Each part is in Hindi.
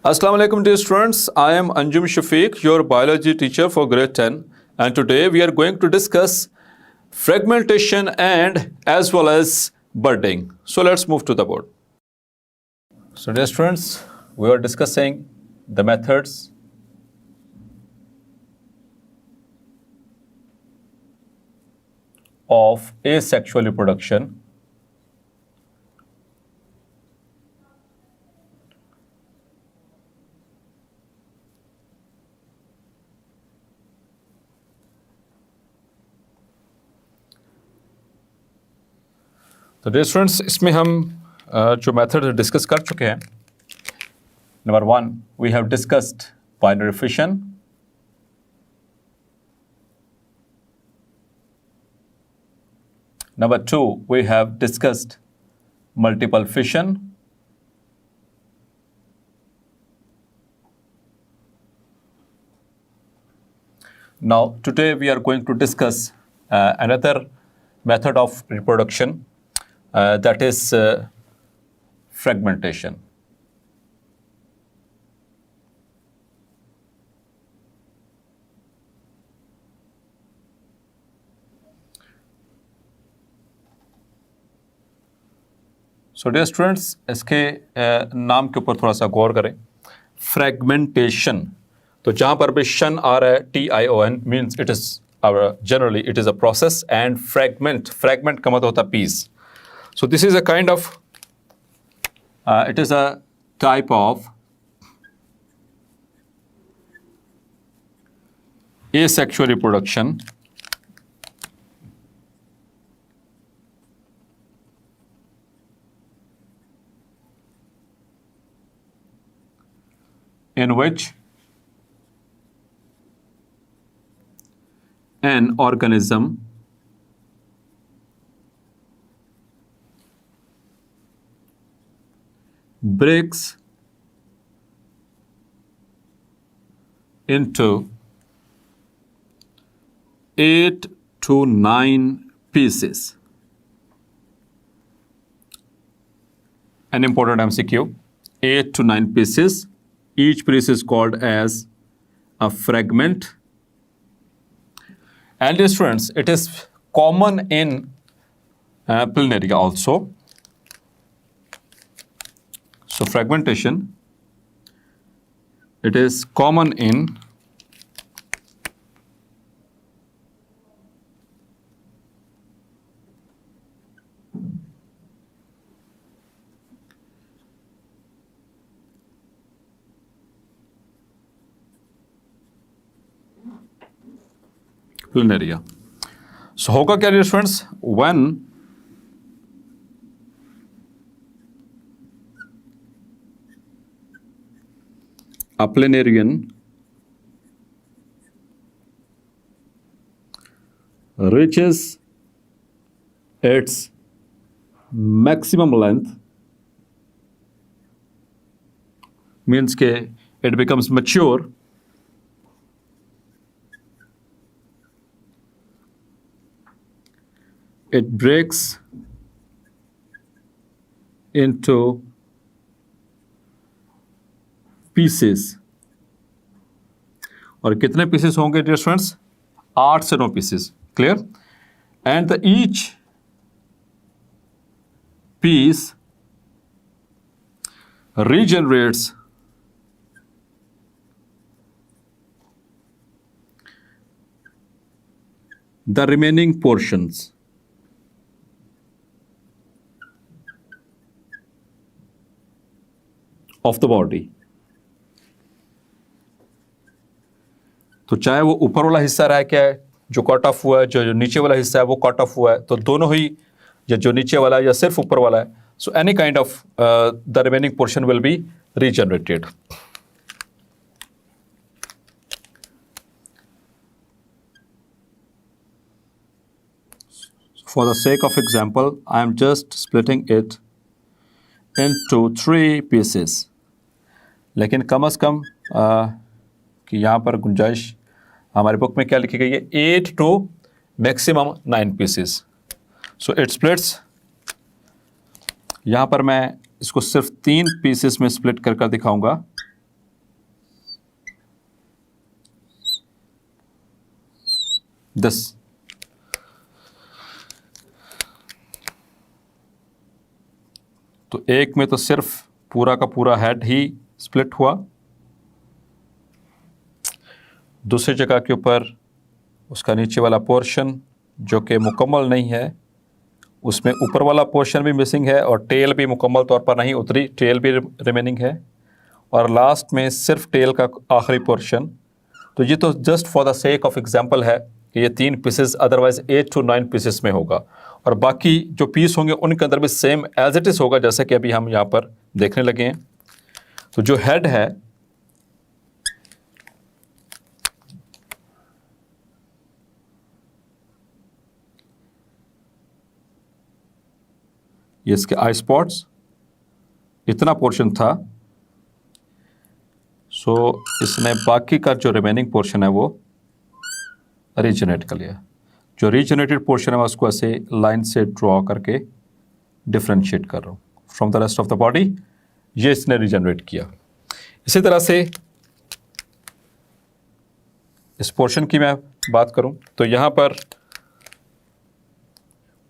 Assalamu alaikum dear students, I am Anjum Shafiq, your biology teacher for grade 10, and today we are going to discuss fragmentation and as well as budding. So let's move to the board. So dear students, we are discussing the methods of asexual reproduction. तो डियर स्टूडेंट्स, इसमें हम जो मेथड डिस्कस कर चुके हैं, number 1 we have discussed binary fission, number 2 we have discussed multiple fission, now today we are going to discuss another method of reproduction, that is fragmentation. So dear students, इसके नाम के ऊपर थोड़ा सा गौर करें. फ्रेगमेंटेशन, तो जहाँ पर भी शन आ रहा है TION means it is generally it is a process, and fragment का मतलब होता है piece. So this is a kind of, it is a type of asexual reproduction in which an organism breaks into 8 to 9 pieces. An important MCQ, 8 to 9 pieces. Each piece is called as a fragment. And dear students, it is common in planaria also. So fragmentation, it is common in planaria. So होगा क्या dear students, when a planarian reaches its maximum length, means के it becomes mature, it breaks into pieces. और कितने पीसेस होंगे डियर स्टूडेंट्स? 8 से 9 pieces. Clear? And the each piece regenerates the remaining portions of the body. तो चाहे वो ऊपर वाला हिस्सा रहा क्या है जो कट ऑफ हुआ है, जो नीचे वाला हिस्सा है वो कट ऑफ हुआ है, तो दोनों ही, या जो नीचे वाला है या सिर्फ ऊपर वाला है, so any kind of the remaining portion will be regenerated. For the sake of example, I am just splitting it into 3 pieces. लेकिन कम से कम कि यहाँ पर गुंजाइश हमारे बुक में क्या लिखी गई है, 8 to maximum 9 pieces. So it splits. यहाँ पर मैं इसको सिर्फ 3 पीसेस में स्प्लिट कर दिखाऊंगा. दिस। तो एक में तो सिर्फ पूरा का पूरा हेड ही स्प्लिट हुआ, दूसरी जगह के ऊपर उसका नीचे वाला पोर्शन जो कि मुकम्मल नहीं है, उसमें ऊपर वाला पोर्शन भी मिसिंग है और टेल भी मुकम्मल तौर पर नहीं उतरी, टेल भी रिमेनिंग है, और लास्ट में सिर्फ टेल का आखिरी पोर्शन। तो ये तो just for the sake of example है कि ये 3 पीसेस, अदरवाइज 8 to 9 पीसेस में होगा, और बाकी जो पीस होंगे उनके अंदर भी सेम एज इट इज़ होगा, जैसे कि अभी हम यहाँ पर देखने लगे हैं। तो जो हेड है ये इसके आई स्पॉट्स, इतना पोर्शन था। सो इसने बाकी का जो रिमेनिंग पोर्शन है वो रीजनरेट कर लिया। जो रीजनरेटेड पोर्शन है मैं उसको ऐसे लाइन से ड्रॉ करके डिफ्रेंशिएट कर रहा हूँ from the rest of the body, ये इसने रीजनरेट किया। इसी तरह से इस पोर्शन की मैं बात करूं तो यहाँ पर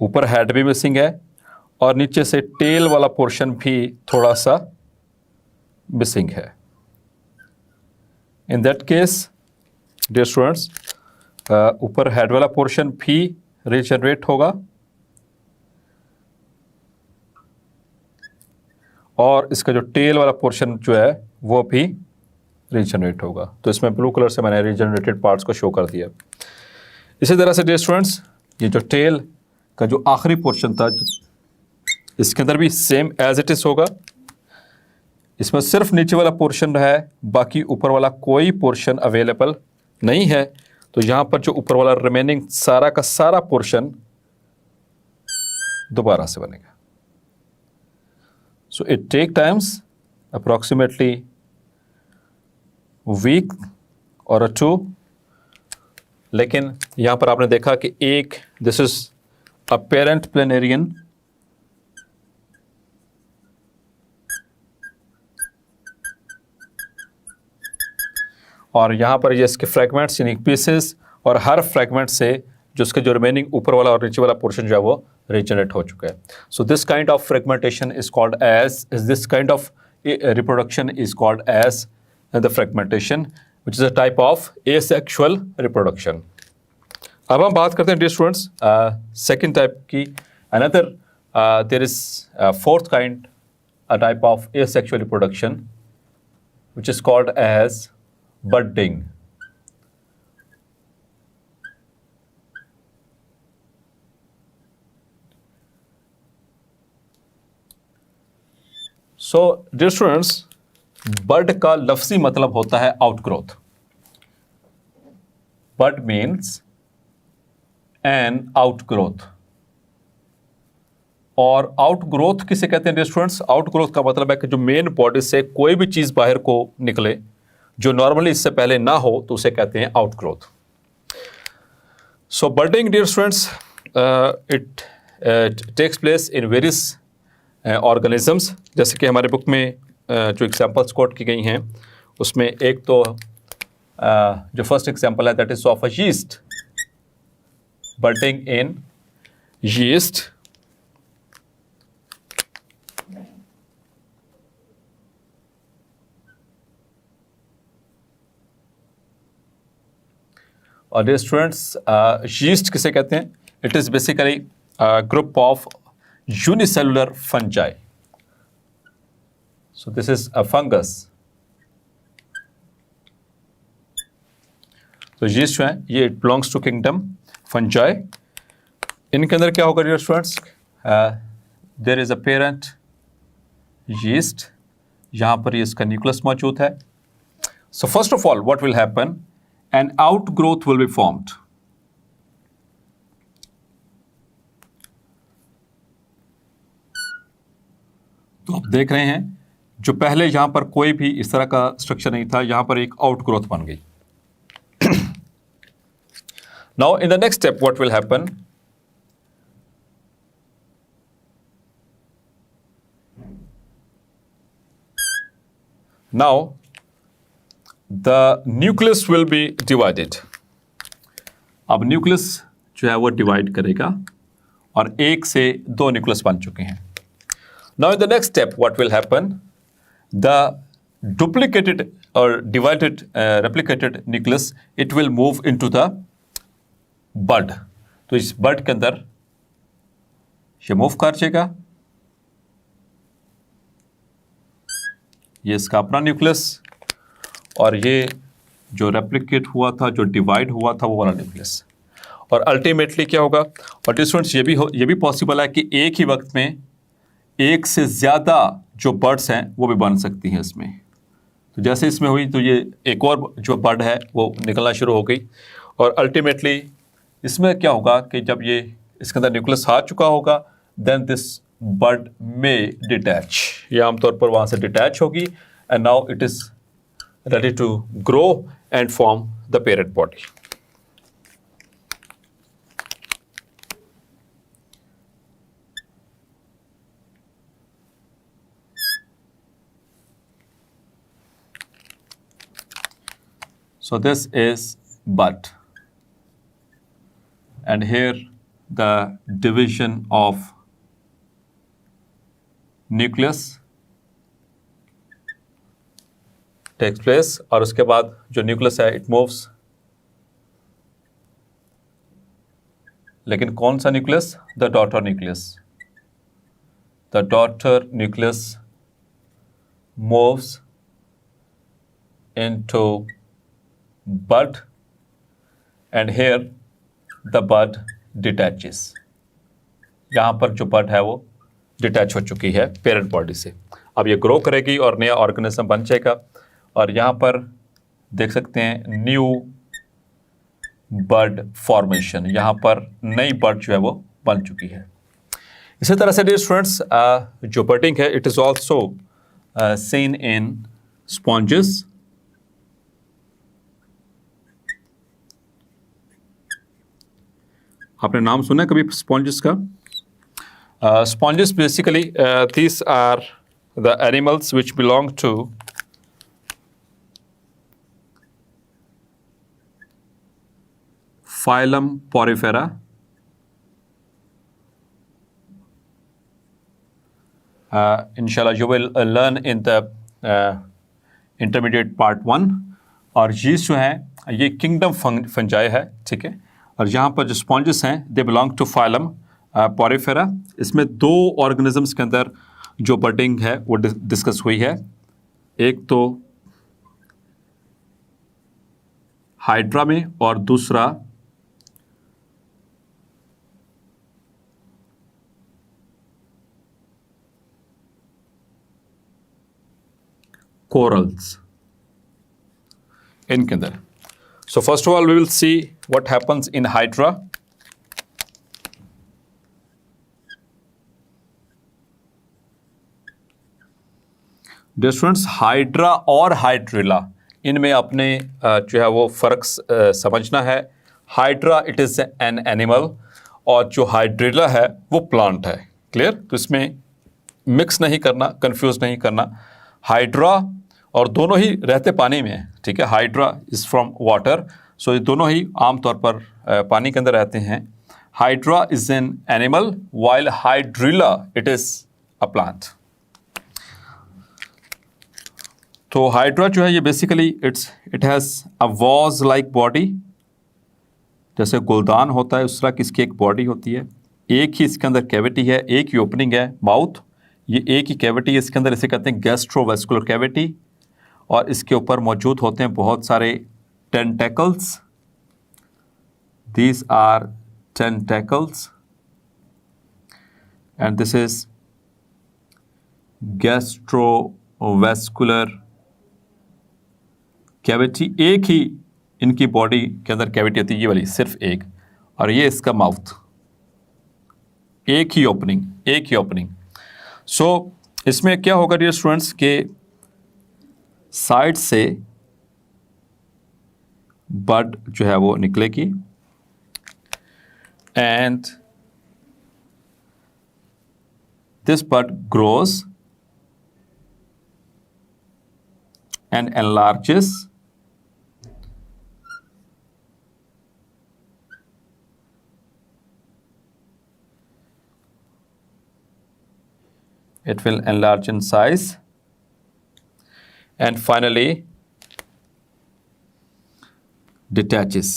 ऊपर हेड भी मिसिंग है और नीचे से टेल वाला पोर्शन भी थोड़ा सा मिसिंग है। In that case dear students, ऊपर हेड वाला पोर्शन भी रीजनरेट होगा और इसका जो टेल वाला पोर्शन जो है वो भी रीजनरेट होगा। तो इसमें ब्लू कलर से मैंने रीजनरेटेड पार्ट्स को शो कर दिया। इसी तरह से डियर स्टूडेंट्स, ये जो टेल का जो आखिरी पोर्शन था इसके अंदर भी सेम एज इट इज होगा। इसमें सिर्फ नीचे वाला पोर्शन है, बाकी ऊपर वाला कोई पोर्शन अवेलेबल नहीं है। तो यहाँ पर जो ऊपर वाला रिमेनिंग सारा का सारा पोर्शन दोबारा से बनेगा। So it take times approximately week और 2, लेकिन यहाँ पर आपने देखा कि एक दिस इज अपेरेंट प्लेनेरियन, और यहाँ पर ये इसके फ्रैगमेंट्स यानी पीसेस, और हर फ्रैगमेंट से जो उसके जो रिमेनिंग ऊपर वाला और नीचे वाला पोर्शन जो है वो रीजनरेट हो चुका है। So this kind of fragmentation is called as this kind of reproduction is called as the fragmentation which is a type of asexual reproduction. अब हम बात करते हैं डियर स्टूडेंट्स सेकेंड टाइप की। Another there is fourth kind, a type of asexual reproduction which is called as budding. So dear students, bud का लफ्जी मतलब होता है outgrowth. bud means an outgrowth, और आउटग्रोथ किसे कहते हैं डियर स्टूडेंट्स? आउटग्रोथ का मतलब है कि जो मेन बॉडी से कोई भी चीज बाहर को निकले जो नॉर्मली इससे पहले ना हो, तो उसे कहते हैं outgrowth. So budding dear students, it takes place in various organisms. जैसे कि हमारे बुक में जो एग्जांपल्स कोट की गई हैं उसमें एक तो जो फर्स्ट एग्जांपल है that is of a yeast, budding in yeast. और डियर स्टूडेंट्स, यीस्ट किसे कहते हैं? It is basically group of unicellular fungi. So this is a fungus. तो यीस्ट जो है ये it belongs to kingdom fungi. इनके अंदर क्या होगा dear students? There is a parent yeast, यहां पर इसका न्यूक्लियस मौजूद है। So first of all what will happen, an outgrowth will be formed. तो आप देख रहे हैं जो पहले यहां पर कोई भी इस तरह का स्ट्रक्चर नहीं था, यहां पर एक आउटग्रोथ बन गई। Now in the next step what will happen, now the nucleus will be divided. अब न्यूक्लियस जो है वो डिवाइड करेगा और एक से दो न्यूक्लियस बन चुके हैं. Now in the next step what will happen, the duplicated or divided replicated nucleus it will move into the bud. तो इस bud के अंदर ये मूव कर जाएगा. ये इसका अपना न्यूक्लियस और ये जो रेप्लिकेट हुआ था, जो डिवाइड हुआ था, वो वाला न्यूक्लियस. और अल्टीमेटली क्या होगा, और स्टूडेंट्स ये भी पॉसिबल है कि एक ही वक्त में एक से ज़्यादा जो बर्ड्स हैं वो भी बन सकती हैं इसमें. तो जैसे इसमें हुई तो ये एक और जो बर्ड है वो निकलना शुरू हो गई. और अल्टीमेटली इसमें क्या होगा कि जब ये इसके अंदर न्यूक्लियस आ चुका होगा, देन दिस बर्ड में डिटैच. ये आमतौर पर वहाँ से डिटैच होगी and now it is ready to grow and form the parent body. So this is bud, and here the division of nucleus takes place. और उसके बाद जो न्यूक्लियस है it moves. लेकिन कौन सा nucleus? The daughter nucleus. The daughter nucleus moves into bud and here the bud detaches. यहाँ पर जो bud है वो डिटैच हो चुकी है पेरेंट बॉडी से. अब ये ग्रो करेगी और नया ऑर्गेनिज्म बन जाएगा. और यहाँ पर देख सकते हैं न्यू बर्ड फॉर्मेशन, यहाँ पर नई बर्ड जो है वो बन चुकी है. इसी तरह से डियर स्टूडेंट्स, जो बर्डिंग है it is also seen in sponges. आपने नाम सुना है कभी स्पॉन्जेस का? Sponges basically these are the animals which belong to phylum Porifera. Inshallah you will learn in the intermediate part 1. और ये जो है ये किंगडम फंजाई है, ठीक है. और यहाँ पर जो स्पॉन्जेस हैं they belong to phylum Porifera. इसमें दो ऑर्गेनिजम्स के अंदर जो बर्डिंग है वो डिस्कस हुई है. एक तो हाइड्रा में और दूसरा कोरल्स इनके अंदर. So first of all we will see what happens in hydra. Dear students, hydra और हाइड्रिला इनमें अपने जो है वो फ़र्क समझना है. Hydra it is an animal और जो हाइड्रिला है वो प्लांट है. क्लियर? तो इसमें मिक्स नहीं करना, कंफ्यूज नहीं करना. हाइड्रा और दोनों ही रहते पानी में है, ठीक है. हाइड्रा इज़ फ्रॉम वाटर, सो ये दोनों ही आमतौर पर पानी के अंदर रहते हैं. Hydra is an animal while hydrilla it is a plant. तो हाइड्रा जो है ये basically it has a was like body. जैसे गुलदान होता है उस तरह की इसकी एक बॉडी होती है. एक ही इसके अंदर कैविटी है, एक ही ओपनिंग है माउथ. ये एक ही कैविटी है इसके अंदर, इसे कहते हैं गैस्ट्रोवेस्कुलर कैविटी. और इसके ऊपर मौजूद होते हैं बहुत सारे tentacles. These are tentacles and this is gastrovascular cavity. एक ही इनकी बॉडी के अंदर कैविटी होती है, ये वाली सिर्फ एक. और ये इसका माउथ, एक ही ओपनिंग, एक ही ओपनिंग. सो इसमें क्या होगा डियर स्टूडेंट्स के साइड से बड जो है वो निकलेगी and this bud grows and enlarges it will enlarge in size, and finally detaches.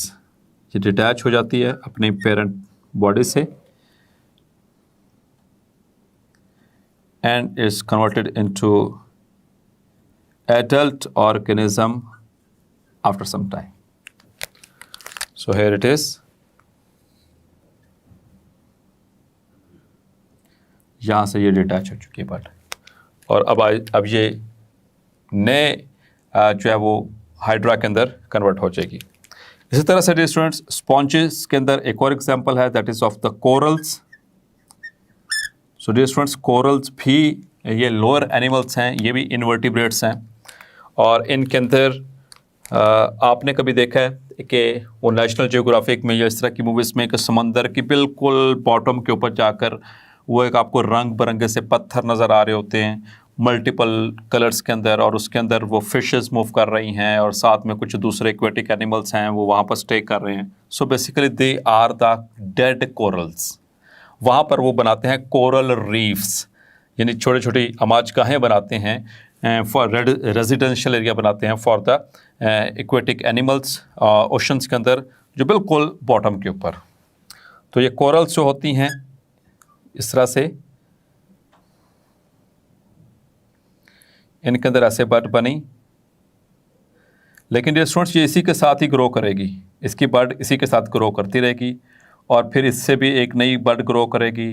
ये डिटैच हो जाती है अपनी पेरेंट बॉडी से and is converted into adult organism after some time. So here it is. यहाँ से ये डिटैच हो चुकी है बट, और अब ये नए जो है वो हाइड्रा के अंदर कन्वर्ट हो जाएगी। इसी तरह से स्टूडेंट्स स्पॉन्जेस के अंदर एक और एग्जांपल है, that is of the corals. So dear students corals भी ये लोअर एनिमल्स हैं, ये भी इनवर्टिब्रेट्स हैं, और इनके अंदर आपने कभी देखा है कि वो नेशनल जियोग्राफिक में या इस तरह की मूवीज़ में कि समंदर की बिल्कुल बॉटम के ऊपर जाकर वो एक आपको रंग बिरंगे से पत्थर नज़र आ रहे होते हैं मल्टीपल कलर्स के अंदर, और उसके अंदर वो फिशेस मूव कर रही हैं और साथ में कुछ दूसरे एक्वेटिक एनिमल्स हैं वो वहाँ पर स्टे कर रहे हैं। So basically they are the dead corals. वहाँ पर वो बनाते हैं कोरल रीफ्स, यानी छोटी छोटी अमाजगाहें बनाते हैं फॉर रेजिडेंशियल एरिया बनाते हैं for the aquatic animals oceans के अंदर जो बिल्कुल बॉटम के ऊपर। तो ये कोरल्स जो होती हैं इस तरह से, इनके अंदर ऐसे बड बनी, लेकिन ये स्टूडेंट्स ये इसी के साथ ही ग्रो करेगी, इसकी बड इसी के साथ ग्रो करती रहेगी और फिर इससे भी एक नई बड ग्रो करेगी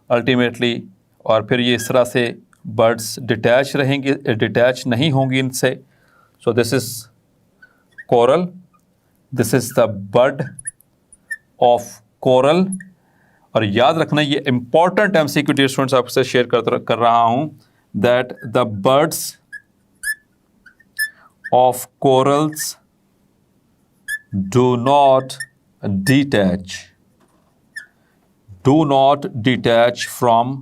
अल्टीमेटली, और फिर ये इस तरह से बर्ड्स डिटैच रहेंगी, डिटैच नहीं होंगी इनसे। So this is coral, this is the bud of coral. और याद रखना ये इंपॉर्टेंट एमसीक्यू डियर स्टूडेंट्स आपसे शेयर कर रहा हूँ, that the birds of corals do not detach from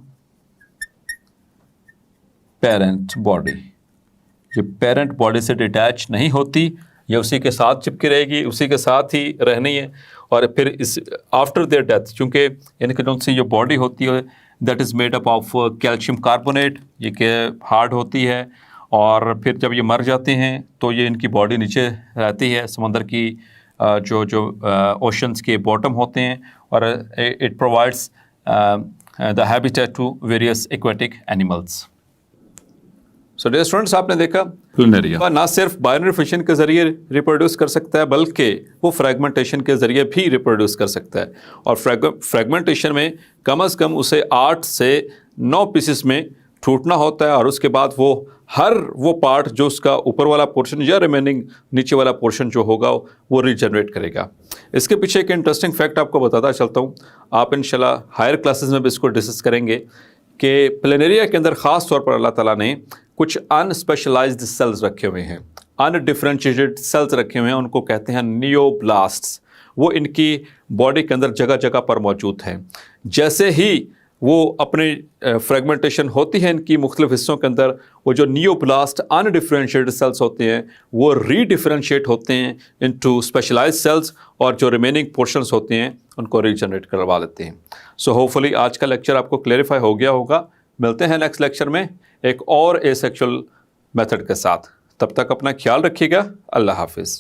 parent body। ये parent body से detach नहीं होती, ये उसी के साथ चिपकी रहेगी, उसी के साथ ही रहनी है। और फिर इस आफ्टर देयर डेथ, चूँकि इनके जो सी जो बॉडी होती है that is made up of calcium carbonate, ये के हार्ड होती है, और फिर जब ये मर जाते हैं तो ये इनकी बॉडी नीचे रहती है समंदर की जो ओशंस के बॉटम होते हैं, और it provides the habitat to various aquatic animals. So dear students आपने देखा प्लेनेरिया ना सिर्फ बाइनरी फिशन के ज़रिए रिप्रोड्यूस कर सकता है बल्कि वो फ्रेगमेंटेशन के ज़रिए भी रिप्रोड्यूस कर सकता है। और फ्रेगमेंटेशन में कम से कम उसे 8 से 9 पीसेस में टूटना होता है, और उसके बाद वो हर वो पार्ट जो उसका ऊपर वाला पोर्शन या रिमेनिंग नीचे वाला पोर्शन जो होगा वो रीजनरेट करेगा। इसके पीछे एक इंटरेस्टिंग फैक्ट आपको बताता चलता हूँ, आप इंशाल्लाह हायर क्लासेस में भी इसको डिस्कस करेंगे कि प्लेनेरिया के अंदर ख़ास तौर पर अल्लाह ताला ने कुछ अनस्पेशलाइज्ड सेल्स रखे हुए हैं, अनडिफरेंशिएटेड सेल्स रखे हुए हैं, उनको कहते हैं नियोब्लास्ट्स। वो इनकी बॉडी के अंदर जगह जगह पर मौजूद हैं। जैसे ही वो अपने फ्रेगमेंटेशन होती है इनकी मुख्तलिफ हिस्सों के अंदर, वो जो नियोब्लास्ट अनडिफरेंशिएटेड सेल्स होते हैं वो रीडिफरेंशिएट होते हैं इनटू स्पेशलाइज्ड सेल्स, और जो रिमेनिंग पोर्शंस होते हैं उनको रीजनरेट करवा लेते हैं। सो होपफुली आज का लेक्चर आपको क्लेरिफाई हो गया होगा। मिलते हैं नेक्स्ट लेक्चर में एक और एसेक्सुअल मेथड के साथ, तब तक अपना ख्याल रखिएगा। अल्लाह हाफिज़।